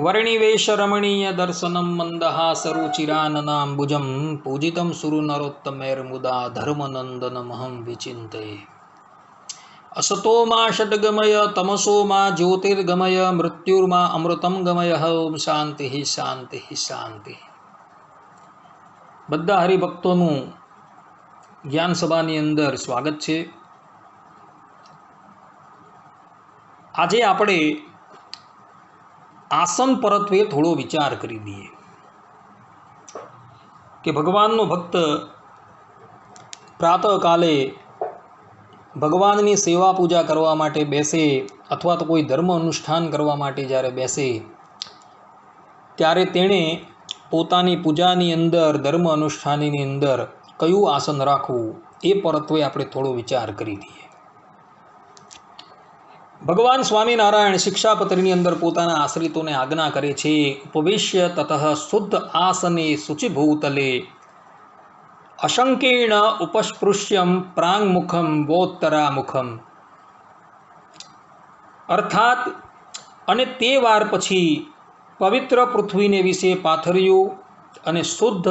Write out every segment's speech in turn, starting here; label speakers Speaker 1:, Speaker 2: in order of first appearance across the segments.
Speaker 1: वर्णिवेशरमणीय दर्शनं मन्दहासरुचिराननाम्बुजं पूजितं सुरनरोत्तमैर्मुदा धर्मनन्दनमहं विचिन्तये। असतो मा षड्गमय तमसो मा ज्योतिर्गमय मृत्युर्मा अमृतं गमय। ओम शांति शांति शांति। बद्धा हरिभक्तों ज्ञान सभानी अंदर स्वागत है। आज आपणे आसन परत्वे थोड़ो विचार करी दीए कि भगवाननो भक्त प्रातः काले भगवाननी सेवा पूजा करवा माटे बेसे अथवा तो कोई धर्म अनुष्ठान करवा माटे ज्यारे बेसे त्यारे तेणे पोतानी पूजानी अंदर धर्म अनुष्ठाननी अंदर कयुं आसन राखवुं ए परत्वे आपणे थोड़ो विचार करी दीए। भगवान स्वामीनारायण शिक्षापत्रीनी अंदर पोताना आश्रितोने आज्ञा करे छे, उपवेश्य ततः शुद्ध आसने शुचिभूतले अशंकेण उपस्पृश्यम प्रांगमुखम वोत्तरामुखम। अर्थात अने ते वार पछी पवित्र पृथ्वी ने विषे पाथर्यु अने शुद्ध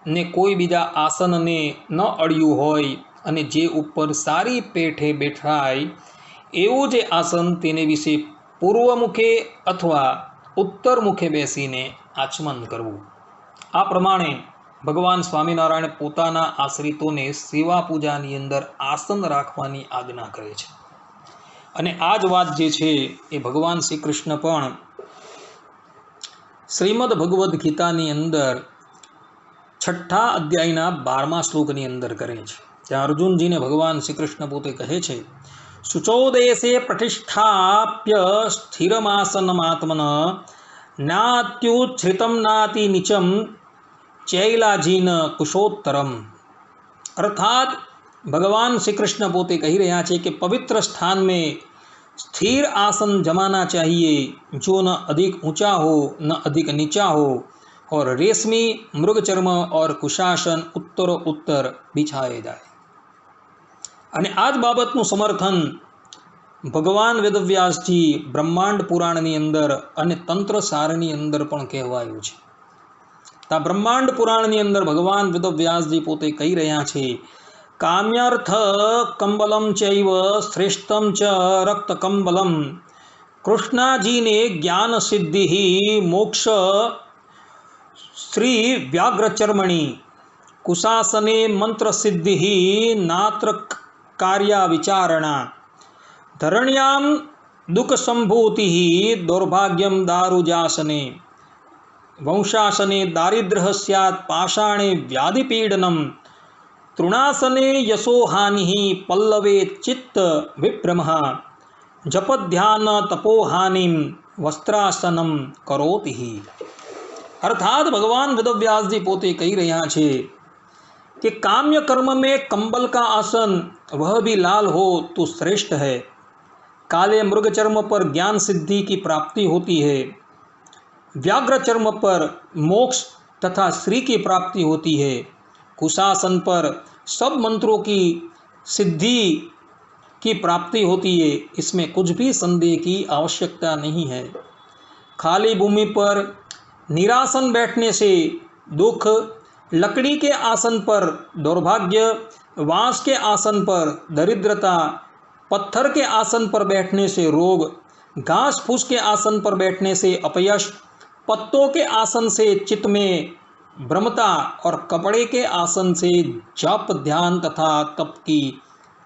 Speaker 1: ने कोई बीजा आसन ने न अड़्यु होय अने जे उपर सारी पेठे बैठाय एवं जे आसन तेने विषे पूर्व मुखे अथवा उत्तर मुखे बेसीने आचमन करवुं। आ प्रमाणे भगवान स्वामीनारायण पोताना आश्रितोने सेवा पूजानी अंदर आसन राखवानी आज्ञा करे छे। अने आज वात जे छे ए भगवान श्री कृष्ण पण श्रीमद भगवद गीतानी अंदर 6ठा अध्यायना 12मा श्लोकनी अंदर करे छे। त्यां अर्जुनजी ने भगवान श्री कृष्ण पोते कहे छे, शुचोदेशे प्रतिष्ठाप्य स्थिरमासनमात्मन नात्युच्छ्रितं नाति नीचम चैलाजीन कुशोत्तरम। अर्थात भगवान श्री कृष्ण पोते कही रहा है कि पवित्र स्थान में स्थिर आसन जमाना चाहिए, जो न अधिक ऊंचा हो न अधिक नीचा हो, और रेशमी मृगचर्म और कुशासन उत्तरो उत्तर बिछाए जाए। અને આ જ બાબતનું સમર્થન ભગવાન વેદવ્યાસજી બ્રહ્માંડ પુરાણની અંદર અને તંત્રસારની અંદર પણ કહેવાયું છે। તા બ્રહ્માંડ પુરાણની અંદર ભગવાન વેદવ્યાસજી પોતે કહી રહ્યા છે, કામ્યર્થ કંબલમ ચૈવ શ્રેષ્ઠમ ચ રક્ત કંબલમ કૃષ્ણાજીને જ્ઞાન સિદ્ધિ મોક્ષ શ્રી વ્યાઘ્રચર્મણી कुशासने मंत्र सिद्धि नात्र कार्या विचारणा धरण्याम दुख संभूति दौर्भाग्यम दारुजासने वंशासने दारिद्र्य स्यात् पाषाणे व्याधिपीडनम तृणासने यशोहानि पल्लवे चित्त विभ्रमः जपध्यान तपोहानिम वस्त्रासनम करोति। अर्थात भगवान वेदव्यास जी पोते कही रहा है कि काम्य कर्म में कंबल का आसन वह भी लाल हो तो श्रेष्ठ है। काले मृग चर्म पर ज्ञान सिद्धि की प्राप्ति होती है, व्याघ्र चर्म पर मोक्ष तथा श्री की प्राप्ति होती है, कुशासन पर सब मंत्रों की सिद्धि की प्राप्ति होती है, इसमें कुछ भी संदेह की आवश्यकता नहीं है। खाली भूमि पर निरासन बैठने से दुख, लकड़ी के आसन पर दौर्भाग्य, बांस के आसन पर दरिद्रता, पत्थर के आसन पर बैठने से रोग, घास फूस के आसन पर बैठने से अपयश, पत्तों के आसन से चित्त में भ्रमता और कपड़े के आसन से जप ध्यान तथा तप की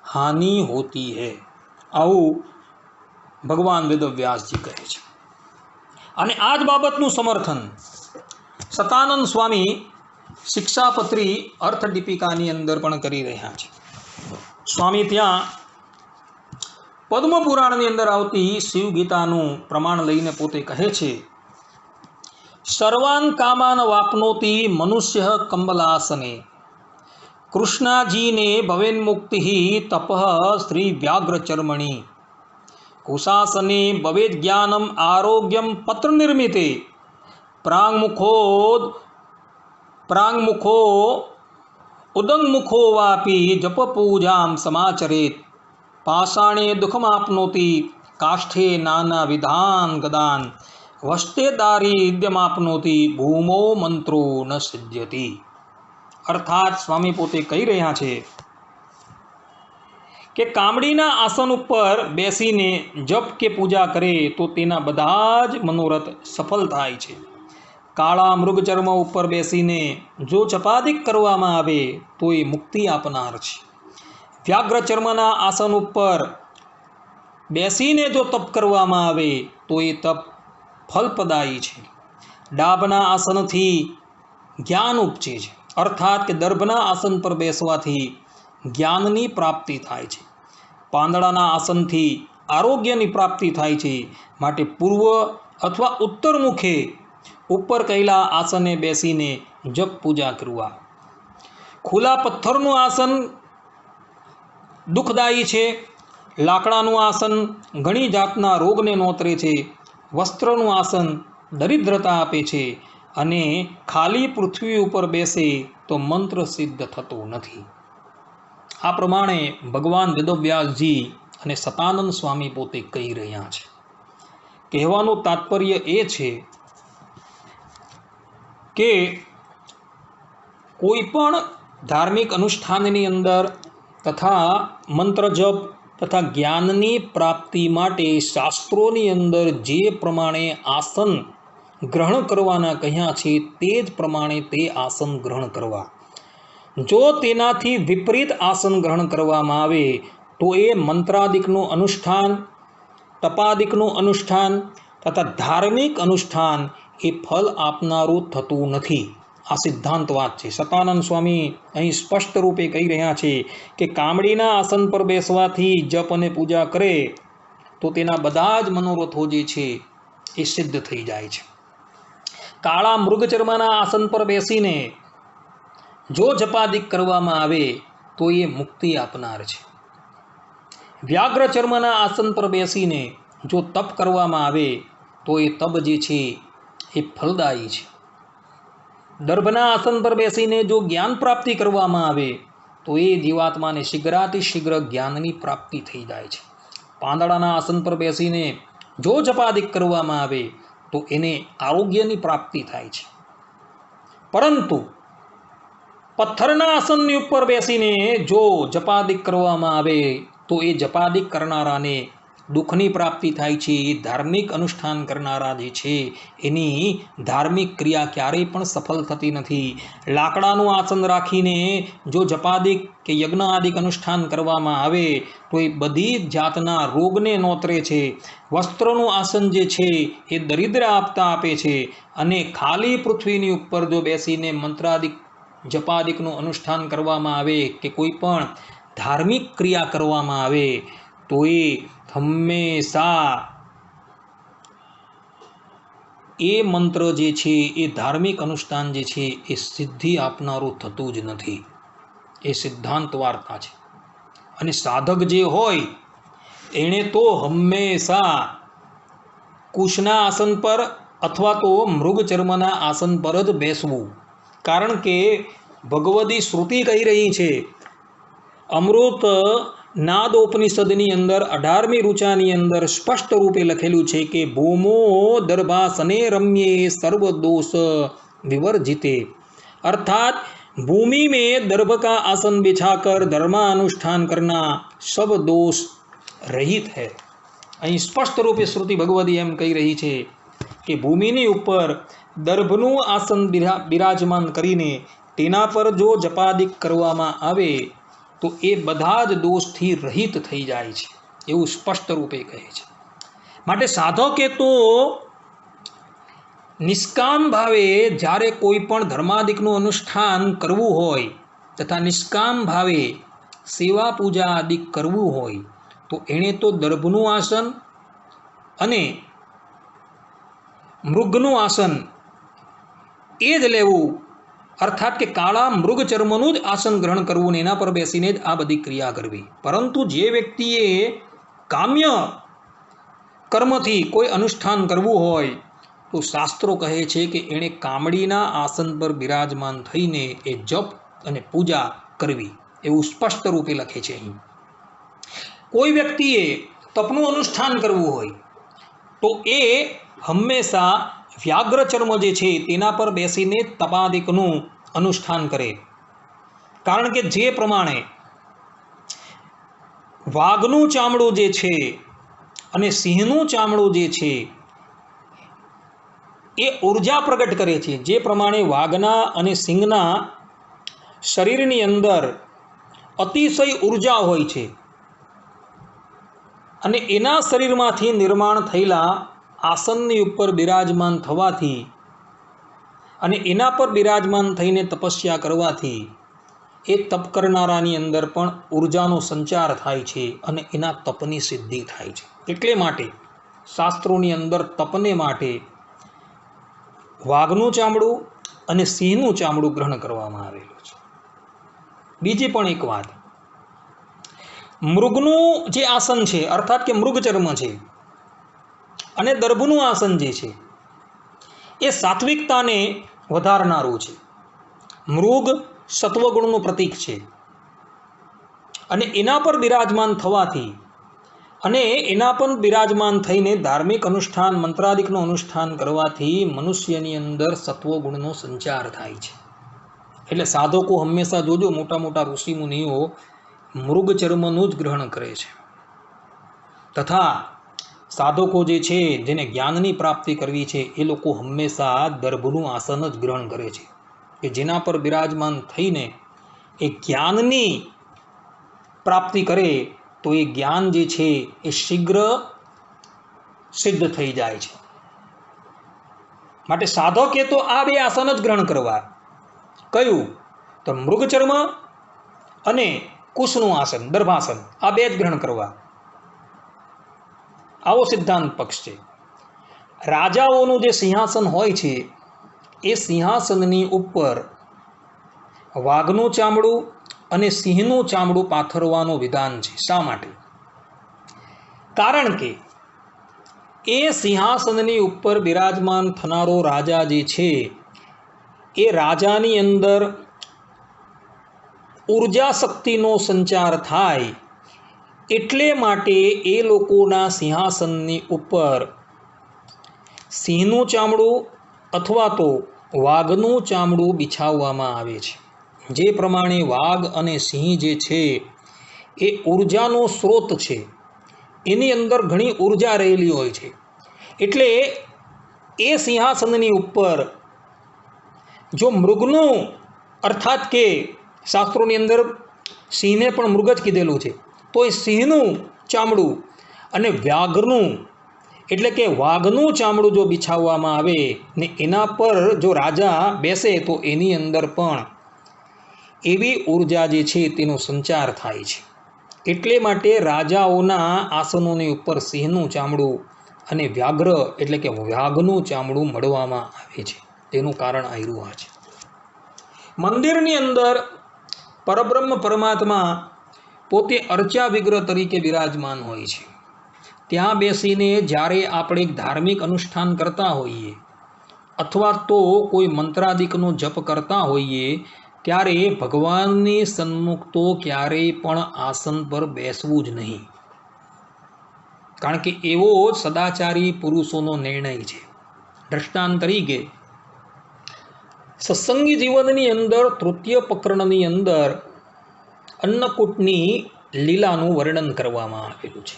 Speaker 1: हानि होती है। आવું भगवान वेदव्यास जी कहे छे। અને આ જ બાબતનું સમર્થન સતાનંદ સ્વામી શિક્ષાપત્રી અર્થદીપિકાની અંદર પણ કરી રહ્યા છે। સ્વામી ત્યાં પદ્મપુરાણની અંદર આવતી શિવગીતાનું પ્રમાણ લઈને પોતે કહે છે, સર્વાન કામાન વાપનોતિ મનુષ્ય કંબલાસને કૃષ્ણાજીને ભવેન્મુક્તિ તપઃ શ્રી વ્યાઘ્રચર્મણી कुशासने भवेद ज्ञानम आरोग्यम पत्र निर्मिते प्रांगमुखो उदंगमुखो वापि जप पूजां समाचरेत पाषाणे दुखमाप्नोति काष्ठे नाना विधान गदान વસ્તે દારિદ્ર્યમાપનોતી ભૂમો મંત્રો ન સિદ્ધ્યતિ. અર્થાત સ્વામી પોતે કહી રહ્યા છે કે કામડીના આસન ઉપર બેસીને જપ કે પૂજા કરે તો તેના બધા જ મનોરથ સફળ થાય છે. કાળા મૃગચર્મ ઉપર બેસીને જો જપાદિક કરવામાં આવે તો એ મુક્તિ આપનાર છે. વ્યાઘ્ર ચર્મના આસન ઉપર બેસીને જો તપ કરવામાં આવે તો એ તપ ફલપદાયી છે. ડાબના આસનથી જ્ઞાન ઉપજે છે, અર્થાત કે દર્ભના આસન પર બેસવાથી જ્ઞાનની પ્રાપ્તિ થાય છે. પાંદડાના આસનથી આરોગ્યની પ્રાપ્તિ થાય છે. માટે પૂર્વ અથવા ઉત્તર મુખે ઉપર કહેલા આસને બેસીને જપ પૂજા કરવા. ખુલ્લા પથ્થરનું આસન દુઃખદાયી છે. લાકડાનું આસન ઘણી જાતના રોગને નોતરે છે. વસ્ત્રનું આસન દરિદ્રતા આપે છે. અને ખાલી પૃથ્વી ઉપર બેસે તો મંત્ર સિદ્ધ થતો નથી. આ પ્રમાણે ભગવાન વેદવ્યાસજી અને સતાનંદ સ્વામી પોતે કહી રહ્યા છે. કહેવાનું તાત્પર્ય એ છે કે કોઈ પણ ધાર્મિક અનુષ્ઠાનની અંદર તથા મંત્ર જપ તથા જ્ઞાનની પ્રાપ્તિ માટે શાસ્ત્રોની અંદર જે પ્રમાણે આસન ગ્રહણ કરવાના કહ્યા છે તે જ પ્રમાણે તે આસન ગ્રહણ કરવા. જો તેનાથી વિપરીત આસન ગ્રહણ કરવામાં આવે તો એ મંત્રાદિકનું અનુષ્ઠાન, તપાદિકનું અનુષ્ઠાન તથા ધાર્મિક અનુષ્ઠાન એ ફલ આપનારું થતું નથી. આ સિદ્ધાંત વાત છે. સતાનંદ સ્વામી અહીં સ્પષ્ટ રૂપે કહી રહ્યા છે કે કામડીના આસન પર બેસવાથી જપ અને પૂજા કરે તો તેના બધા જ મનોરથો જે છે એ સિદ્ધ થઈ જાય છે. કાળા મૃગચર્મના આસન પર બેસીને જો જપાદિક કરવામાં આવે તો એ મુક્તિ આપનાર છે. વ્યાઘ્ર ચર્મના આસન પર બેસીને જો તપ કરવામાં આવે તો એ તપ જે છે એ ફલદાયી છે. દર્ભના આસન પર બેસીને જો જ્ઞાન પ્રાપ્તિ કરવામાં આવે તો એ જીવાત્માને શીઘ્રાતિશીઘ્ર જ્ઞાનની પ્રાપ્તિ થઈ જાય છે. પાંદડાના આસન પર બેસીને જો જપાદિક કરવામાં આવે તો એને આરોગ્યની પ્રાપ્તિ થાય છે. પરંતુ પથ્થરના આસનની ઉપર બેસીને જો જપાદિક કરવામાં આવે તો એ જપાદિક કરનારાને દુઃખની પ્રાપ્તિ થાય છે. એ ધાર્મિક અનુષ્ઠાન કરનારા જે છે એની ધાર્મિક ક્રિયા ક્યારેય પણ સફળ થતી નથી. લાકડાનું આસન રાખીને જો જપાદિક કે યજ્ઞ આદિક અનુષ્ઠાન કરવામાં આવે તો એ બધી જ જાતના રોગને નોતરે છે. વસ્ત્રનું આસન જે છે એ દરિદ્ર આપે છે. અને ખાલી પૃથ્વીની ઉપર જો બેસીને મંત્રાદિક જપાદિકનું અનુષ્ઠાન કરવામાં આવે કે કોઈ પણ ધાર્મિક ક્રિયા કરવામાં આવે તો એ હંમેશા એ મંત્ર જે છે એ ધાર્મિક અનુષ્ઠાન જે છે એ સિદ્ધિ આપનારું થતું જ નથી. એ સિદ્ધાંત વાર્તા છે. અને સાધક જે હોય એણે તો હંમેશા કુશના આસન પર અથવા તો મૃગચર્મના આસન પર જ બેસવું. કારણ કે ભગવદી શ્રુતિ કહી રહી છે, અમૃત નાદોપનિષદની અંદર 18મી ઋચાની અંદર સ્પષ્ટ રૂપે લખેલું છે કે ભૂમો દર્ભાસને રમ્યે સર્વદોષ विवर्जिते, अर्थात भूमि में दर्भ का आसन बिछाकर धर्मानुष्ठान करना सब दोष रहित है. અહીં સ્પષ્ટ રૂપે શ્રુતિ ભગવદી એમ કહી રહી છે કે ભૂમિની ઉપર દર્ભનું આસન બિરાજમાન કરીને તેના પર જો જપાદિક કરવામાં આવે તો એ બધા જ દોષથી રહિત થઈ જાય છે, એવું સ્પષ્ટ રૂપે કહે છે. માટે સાધકે તો નિષ્કામ ભાવે જ્યારે કોઈ પણ ધર્માદિકનું અનુષ્ઠાન કરવું હોય તથા નિષ્કામ ભાવે સેવા પૂજા આદિક કરવું હોય તો એણે તો દર્ભનું આસન અને મૃગનું આસન એ જ લેવું, અર્થાત કે કાળા મૃગ ચર્મનું જ આસન ગ્રહણ કરવું ને એના પર બેસીને જ આ બધી ક્રિયા કરવી. પરંતુ જે વ્યક્તિએ કામ્ય કર્મથી કોઈ અનુષ્ઠાન કરવું હોય તો શાસ્ત્રો કહે છે કે એણે કામડીના આસન પર બિરાજમાન થઈને એ જપ અને પૂજા કરવી, એવું સ્પષ્ટ રૂપે લખે છે. અહીં કોઈ વ્યક્તિએ તપનું અનુષ્ઠાન કરવું હોય તો એ હંમેશા વ્યાઘ્ર ચર્મ જે છે તેના પર બેસીને તપાદિકનું અનુષ્ઠાન કરે. કારણ કે જે પ્રમાણે વાઘનું ચામડું જે છે અને સિંહનું ચામડું જે છે એ ઉર્જા પ્રગટ કરે છે. જે પ્રમાણે વાઘના અને સિંહના શરીરની અંદર અતિશય ઉર્જા હોય છે અને એના શરીરમાંથી નિર્માણ થયેલા આસનની ઉપર બિરાજમાન થવાથી અને એના પર બિરાજમાન થઈને તપસ્યા કરવાથી એ તપ કરનારાની અંદર પણ ઉર્જાનો સંચાર થાય છે અને એના તપની સિદ્ધિ થાય છે. એટલે માટે શાસ્ત્રોની અંદર તપને માટે વાઘનું ચામડું અને સિંહનું ચામડું ગ્રહણ કરવામાં આવેલું છે. બીજી પણ એક વાત, મૃગનું જે આસન છે અર્થાત કે મૃગચર્મ છે અને દર્ભનું આસન જે છે એ સાત્વિકતાને વધારનારું છે. મૃગ સત્વગુણનું પ્રતીક છે અને એના પર બિરાજમાન થવાથી અને એના પર બિરાજમાન થઈને ધાર્મિક અનુષ્ઠાન મંત્રાદિકનું અનુષ્ઠાન કરવાથી મનુષ્યની અંદર સત્વગુણનો સંચાર થાય છે. એટલે સાધકો હંમેશા જોજો મોટા મોટા ઋષિ મુનિઓ મૃગચર્મનું જ ગ્રહણ કરે છે. તથા સાધકો જે છે જેને જ્ઞાનની પ્રાપ્તિ કરવી છે એ લોકો હંમેશા દર્ભનું આસન જ ગ્રહણ કરે છે કે જેના પર બિરાજમાન થઈને એ જ્ઞાનની પ્રાપ્તિ કરે તો એ જ્ઞાન જે છે એ શીઘ્ર સિદ્ધ થઈ જાય છે. માટે સાધકે તો આ બે આસન જ ગ્રહણ કરવા. કયું? તો મૃગચર્મ અને કુશનું આસન દર્ભાસન, આ બે જ ગ્રહણ કરવા. આવો સિદ્ધાંત પક્ષ છે. રાજાઓનું જે સિંહાસન હોય છે એ સિંહાસનની ઉપર વાઘનું ચામડું અને સિંહનું ચામડું પાથરવાનું વિધાન છે. શા માટે? કારણ કે એ સિંહાસનની ઉપર બિરાજમાન થનારો રાજા જે છે એ રાજાની અંદર ઉર્જા શક્તિનો સંચાર થાય એટલે માટે એ લોકોના સિંહાસનની ઉપર સિંહનું ચામડું અથવા તો વાઘનું ચામડું બિછાવવામાં આવે છે. જે પ્રમાણે વાઘ અને સિંહ જે છે એ ઉર્જાનો સ્ત્રોત છે, એની અંદર ઘણી ઉર્જા રહેલી હોય છે. એટલે એ સિંહાસનની ઉપર જો મૃગનું અર્થાત કે શાસ્ત્રોની અંદર સિંહને પણ મૃગ જ કીધેલું છે, તો એ સિંહનું ચામડું અને વ્યાઘ્રનું એટલે કે વાઘનું ચામડું જો બિછાવવામાં આવે ને એના પર જો રાજા બેસે તો એની અંદર પણ એવી ઉર્જા જે છે તેનો સંચાર થાય છે. એટલે માટે રાજાઓના આસનોની ઉપર સિંહનું ચામડું અને વ્યાઘ્ર એટલે કે વાઘનું ચામડું મળવામાં આવે છે. તેનું કારણ આયરું આ છે. મંદિરની અંદર પરબ્રહ્મ પરમાત્મા પોતે અર્ચા વિગ્રહ તરીકે બિરાજમાન હોય છે. ત્યાં બેસીને જ્યારે આપણે ધાર્મિક અનુષ્ઠાન કરતા હોઈએ અથવા તો કોઈ મંત્રાદિકનો જપ કરતા હોઈએ ત્યારે ભગવાનની સન્મુખ તો ક્યારેય પણ આસન પર બેસવું જ નહીં. કારણ કે એવો સદાચારી પુરુષોનો નિર્ણય છે. દ્રષ્ટાંત તરીકે સત્સંગી જીવનની અંદર તૃતીય પ્રકરણની અંદર અન્નકૂટની લીલાનું વર્ણન કરવામાં આવેલું છે.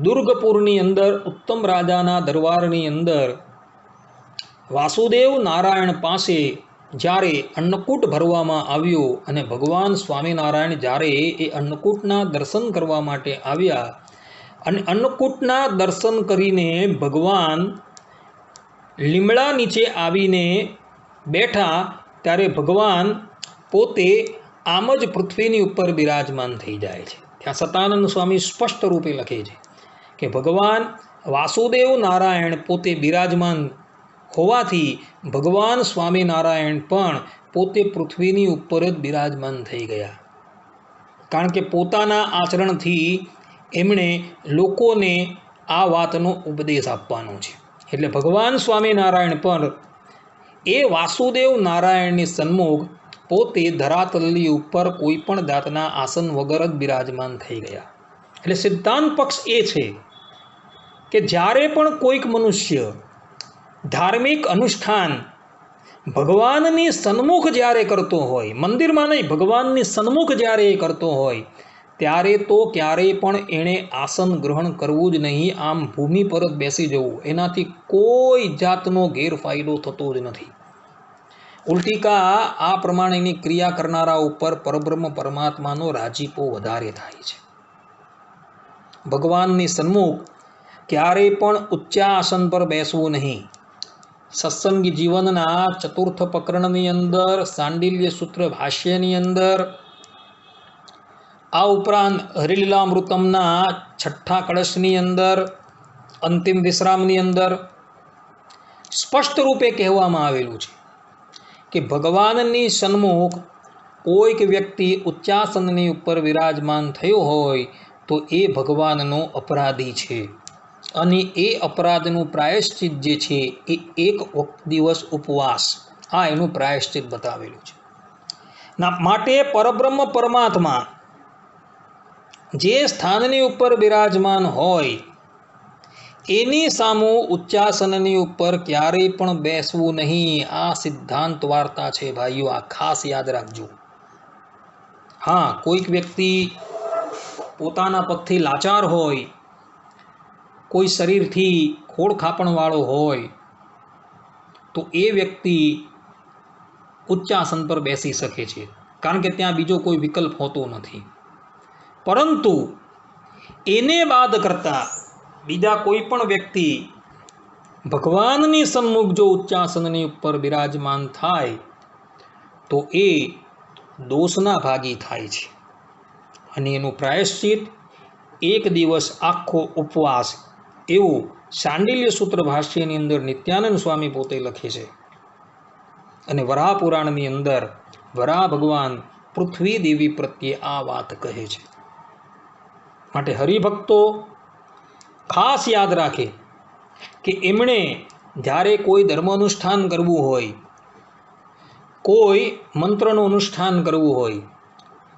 Speaker 1: દુર્ગપુરની અંદર ઉત્તમ રાજાના દરબારની અંદર વાસુદેવ નારાયણ પાસે જ્યારે અન્નકૂટ ભરવામાં આવ્યો અને ભગવાન સ્વામિનારાયણ જ્યારે એ અન્નકૂટના દર્શન કરવા માટે આવ્યા અને અન્નકૂટના દર્શન કરીને ભગવાન લીમડા નીચે આવીને બેઠા ત્યારે ભગવાન પોતે આમ જ પૃથ્વીની ઉપર બિરાજમાન થઈ જાય છે. ત્યાં સતાનંદ સ્વામી સ્પષ્ટ રૂપે લખે છે કે ભગવાન વાસુદેવ નારાયણ પોતે બિરાજમાન હોવાથી ભગવાન સ્વામિનારાયણ પણ પોતે પૃથ્વીની ઉપર જ બિરાજમાન થઈ ગયા. કારણ કે પોતાના આચરણથી એમણે લોકોને આ વાતનો ઉપદેશ આપવાનો છે. એટલે ભગવાન સ્વામિનારાયણ પણ એ વાસુદેવ નારાયણની સન્મુખ પોતે ધરાતલની ઉપર કોઈ પણ જાતના આસન વગર જ બિરાજમાન થઈ ગયા. એટલે સિદ્ધાંત પક્ષ એ છે કે જ્યારે પણ કોઈક મનુષ્ય ધાર્મિક અનુષ્ઠાન ભગવાનની સન્મુખ જ્યારે કરતો હોય, મંદિરમાં નહીં, ભગવાનની સન્મુખ જ્યારે એ કરતો હોય, ત્યારે તો ક્યારેય પણ એણે આસન ગ્રહણ કરવું જ નહીં, આમ ભૂમિ પર જ બેસી જવું. એનાથી કોઈ જાતનો ગેરફાયદો થતો જ નથી. ઉલટીકા આ પ્રમાણેની ક્રિયા કરનારા ઉપર પરબ્રહ્મ પરમાત્માનો રાજીપો વધારે થાય છે. ભગવાનની સન્મુખ ક્યારેય પણ ઉચ્ચા આસન પર બેસવું નહીં. સત્સંગી જીવનના ચતુર્થ પ્રકરણની અંદર, સાંડિલ્ય સૂત્ર ભાષ્યની અંદર, આ ઉપરાંત હરિલીલામૃતમના છઠ્ઠા કળશની અંદર, અંતિમ વિશ્રામની અંદર સ્પષ્ટ રૂપે કહેવામાં આવેલું છે કે ભગવાનની સન્મુખ કોઈક વ્યક્તિ ઉચ્ચાસનની ઉપર વિરાજમાન થયો હોય તો એ ભગવાનનો અપરાધી છે, અને એ અપરાધનું પ્રાયશ્ચિત જે છે એ એક દિવસ ઉપવાસ, આ એનું પ્રાયશ્ચિત બતાવેલું છે. માટે પરબ્રહ્મ પરમાત્મા જે સ્થાનની ઉપર બિરાજમાન હોય એની સામુ ઉચ્ચાસનની ઉપર ક્યારેય પણ બેસવું નહીં. આ સિદ્ધાંત વાર્તા છે ભાઈઓ, આ ખાસ યાદ રાખજો. હા, કોઈક વ્યક્તિ પોતાના પગથી લાચાર હોય, કોઈ શરીરથી ખોળખાપણવાળો હોય, તો એ વ્યક્તિ ઉચ્ચાસન પર બેસી શકે છે, કારણ કે ત્યાં બીજો કોઈ વિકલ્પ હોતો નથી. પરંતુ એને બાદ કરતાં બીજા કોઈ પણ વ્યક્તિ ભગવાનની સન્મુખ જો ઉચ્ચાસનની ઉપર બિરાજમાન થાય તો એ દોષના ભાગી થાય છે, અને એનું પ્રાયશ્ચિત એક દિવસ આખો ઉપવાસ, એવું શાંડિલ્ય સૂત્ર ભાષ્યની અંદર નિત્યાનંદ સ્વામી પોતે લખે છે. અને વરાહ પુરાણની અંદર વરાહ ભગવાન પૃથ્વી દેવી પ્રત્યે આ વાત કહે છે. માટે હરિભક્તો ખાસ યાદ રાખે કે એમણે જ્યારે કોઈ ધર્મ અનુષ્ઠાન કરવું હોય, કોઈ મંત્રનું અનુષ્ઠાન કરવું હોય,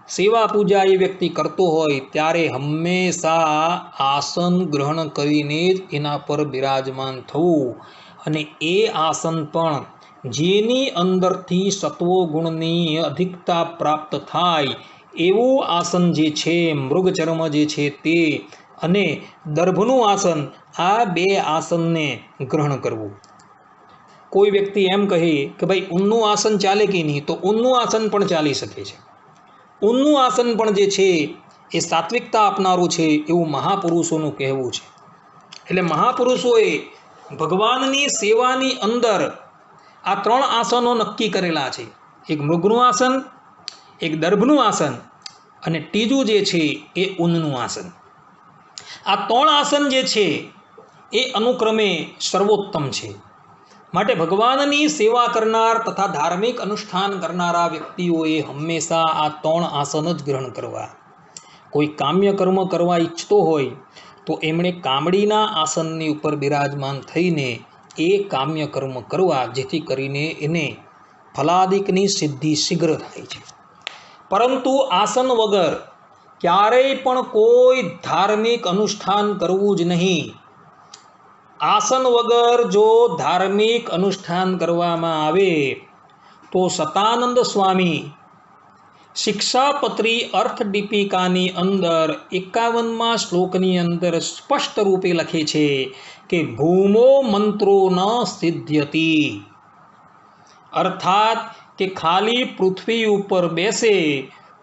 Speaker 1: સેવા પૂજા એ વ્યક્તિ કરતો હોય, ત્યારે હંમેશા આસન ગ્રહણ કરીને જ એના પર બિરાજમાન થવું. અને એ આસન પણ જેની અંદરથી સત્વો ગુણની અધિકતા પ્રાપ્ત થાય એવું આસન જે છે, મૃગચર્મ જે છે તે, અને દર્ભનું આસન, આ બે આસનને ગ્રહણ કરવું. કોઈ વ્યક્તિ એમ કહે કે ભાઈ ઊનનું આસન ચાલે કે નહીં, તો ઊનનું આસન પણ ચાલી શકે છે. ઊનનું આસન પણ જે છે એ સાત્વિકતા આપનારું છે, એવું મહાપુરુષોનું કહેવું છે. એટલે મહાપુરુષોએ ભગવાનની સેવાની અંદર આ ત્રણ આસનો નક્કી કરેલા છે. એક મૃગનું આસન, એક દર્ભનું આસન, અને ત્રીજું જે છે એ ઊનનું આસન. આ ત્રણ આસન જે છે એ અનુક્રમે સર્વોત્તમ છે. માટે ભગવાનની સેવા કરનાર તથા ધાર્મિક અનુષ્ઠાન કરનારા વ્યક્તિઓએ હંમેશા આ ત્રણ આસન જ ગ્રહણ કરવા. કોઈ કામ્ય કર્મ કરવા ઈચ્છતો હોય તો એમણે કામડીના આસનની ઉપર બિરાજમાન થઈને એ કામ્ય કર્મ કરવા, જેથી કરીને એને ફલાદિકની સિદ્ધિ શીઘ્ર થાય છે. પરંતુ આસન વગર ક્યારેય પણ કોઈ ધાર્મિક અનુષ્ઠાન કરવું જ નહીં. આસન વગર જો ધાર્મિક અનુષ્ઠાન કરવામાં આવે તો સતાનંદ સ્વામી શિક્ષાપત્રી અર્થ દીપિકાની અંદર 51મા શ્લોકની અંદર સ્પષ્ટ રૂપે લખે છે કે ભૂમો મંત્રો ન સિદ્ધ્યતિ. અર્થાત કે ખાલી પૃથ્વી ઉપર બેસે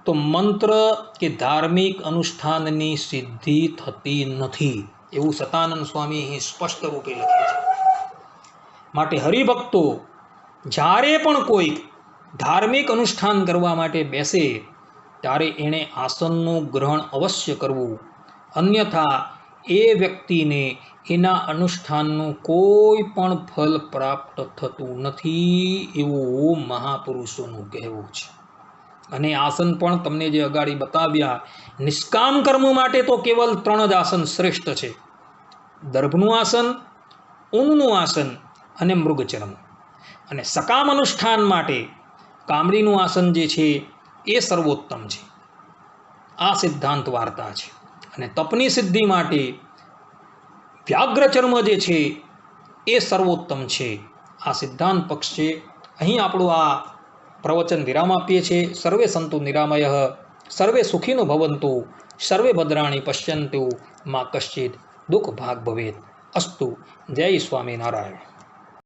Speaker 1: તો મંત્ર કે ધાર્મિક અનુષ્ઠાનની સિદ્ધિ થતી નથી, એવું સતાનંદ સ્વામી અહીં સ્પષ્ટ રૂપે લખે છે. માટે હરિભક્તો જ્યારે પણ કોઈ ધાર્મિક અનુષ્ઠાન કરવા માટે બેસે ત્યારે એણે આસનનું ગ્રહણ અવશ્ય કરવું, અન્યથા એ વ્યક્તિને એના અનુષ્ઠાનનું કોઈ પણ ફલ પ્રાપ્ત થતું નથી, એવું મહાપુરુષોનું કહેવું છે. અને આસન પણ તમને જે અગાડી બતાવ્યા, નિષ્કામ કર્મ માટે તો કેવલ 3 જ આસન શ્રેષ્ઠ છે: દર્ભનું આસન, ઊનનું આસન અને મૃગચર્મ. અને સકામ અનુષ્ઠાન માટે કામડીનું આસન જે છે એ સર્વોત્તમ છે. આ સિદ્ધાંત વાર્તા છે. અને તપની સિદ્ધિ માટે વ્યાઘ્ર ચર્મ જે છે એ સર્વોત્તમ છે. આ સિદ્ધાંત પક્ષ છે. અહીં આપણું આ પ્રવચન વિરામ આપીએ છીએ. સર્વે સંતુ નિરામયઃ, સર્વે સુખીનો ભવંતુ, સર્વે ભદ્રાણી પશ્યંતુ, મા કશ્ચિત દુઃખ ભાગ ભવેત. અસ્તુ. જય સ્વામિનારાયણ.